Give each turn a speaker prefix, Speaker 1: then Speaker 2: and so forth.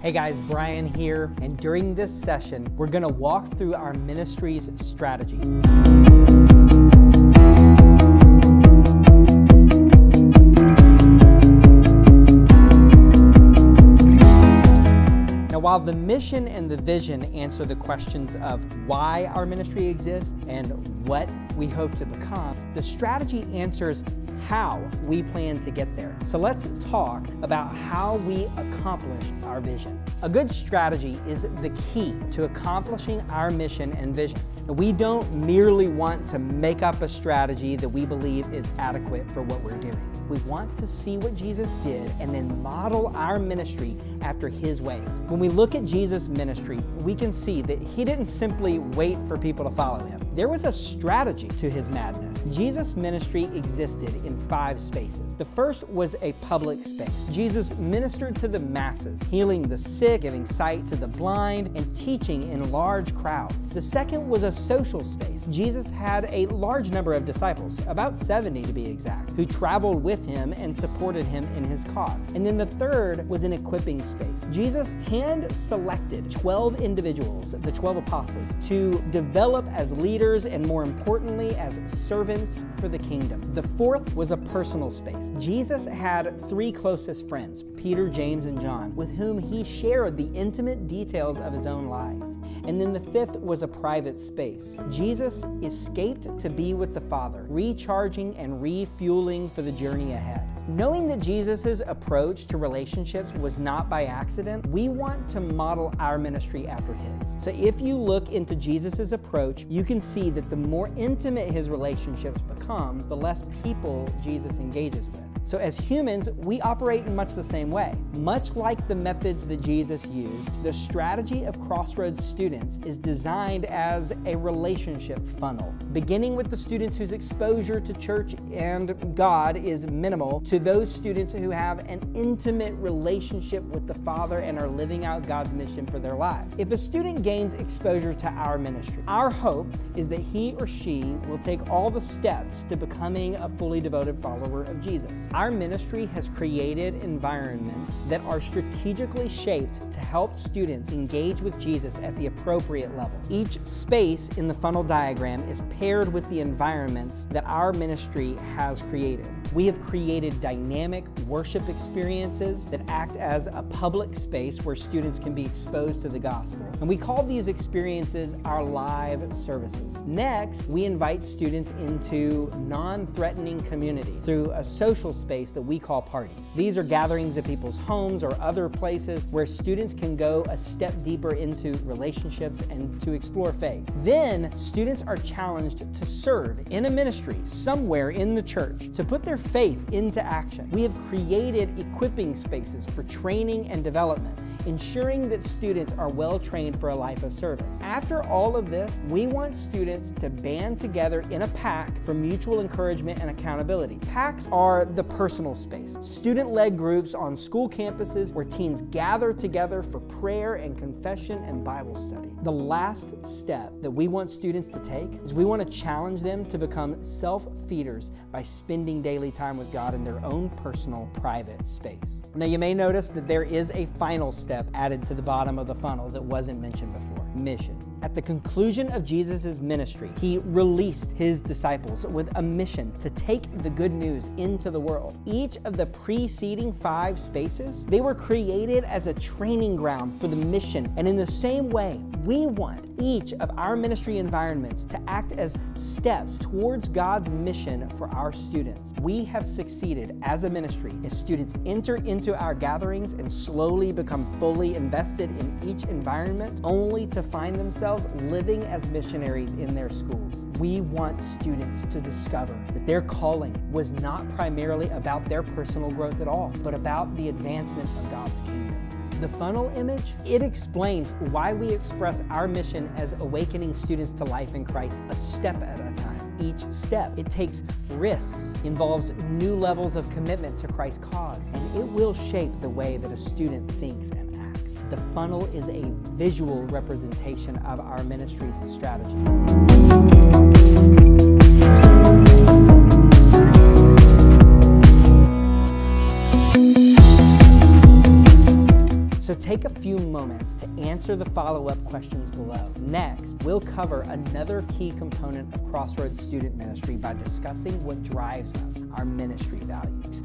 Speaker 1: Hey guys, Brian here, and during this session, we're going to walk through our ministry's strategy. Now, while the mission and the vision answer the questions of why our ministry exists and what we hope to become, the strategy answers how we plan to get there. So let's talk about how we accomplish our vision. A good strategy is the key to accomplishing our mission and vision. We don't merely want to make up a strategy that we believe is adequate for what we're doing. We want to see what Jesus did and then model our ministry after His ways. When we look at Jesus' ministry, we can see that He didn't simply wait for people to follow Him. There was a strategy to His madness. Jesus' ministry existed in 5 spaces. The first was a public space. Jesus ministered to the masses, healing the sick, giving sight to the blind, and teaching in large crowds. The second was a social space. Jesus had a large number of disciples, about 70 to be exact, who traveled with Him and supported Him in His cause. And then the third was an equipping space. Jesus hand-selected 12 individuals, the 12 apostles, to develop as leaders and, more importantly, as servants for the kingdom. The fourth was a personal space. Jesus had 3 closest friends, Peter, James, and John, with whom He shared the intimate details of His own life. And then the fifth was a private space. Jesus escaped to be with the Father, recharging and refueling for the journey ahead. Knowing that Jesus' approach to relationships was not by accident, we want to model our ministry after His. So if you look into Jesus' approach, you can see that the more intimate His relationships become, the less people Jesus engages with. So as humans, we operate in much the same way. Much like the methods that Jesus used, the strategy of Crossroads students is designed as a relationship funnel, beginning with the students whose exposure to church and God is minimal, to those students who have an intimate relationship with the Father and are living out God's mission for their lives. If a student gains exposure to our ministry, our hope is that he or she will take all the steps to becoming a fully devoted follower of Jesus. Our ministry has created environments that are strategically shaped to help students engage with Jesus at the appropriate level. Each space in the funnel diagram is paired with the environments that our ministry has created. We have created dynamic worship experiences that act as a public space where students can be exposed to the gospel. And we call these experiences our live services. Next, we invite students into non-threatening community through a social space that we call parties. These are gatherings at people's homes or other places where students can go a step deeper into relationships and to explore faith. Then, students are challenged to serve in a ministry somewhere in the church, to put their faith into action. We have created equipping spaces for training and development, ensuring that students are well trained for a life of service. After all of this, we want students to band together in a pack for mutual encouragement and accountability. Packs are the personal space, student-led groups on school campuses where teens gather together for prayer and confession and Bible study. The last step that we want students to take is we want to challenge them to become self-feeders by spending daily time with God in their own personal, private space. Now, you may notice that there is a final step added to the bottom of the funnel that wasn't mentioned before: mission. At the conclusion of Jesus' ministry, He released His disciples with a mission to take the good news into the world. Each of the preceding 5 spaces, they were created as a training ground for the mission. And in the same way, we want each of our ministry environments to act as steps towards God's mission for our students. We have succeeded as a ministry as students enter into our gatherings and slowly become fully invested in each environment, only to find themselves living as missionaries in their schools. We want students to discover that their calling was not primarily about their personal growth at all, but about the advancement of God's kingdom. The funnel image, it explains why we express our mission as awakening students to life in Christ a step at a time. Each step, it takes risks, involves new levels of commitment to Christ's cause, and it will shape the way that a student thinks and acts. The funnel is a visual representation of our ministry's strategy. So take a few moments to answer the follow-up questions below. Next, we'll cover another key component of Crossroads Student Ministry by discussing what drives us, our ministry values.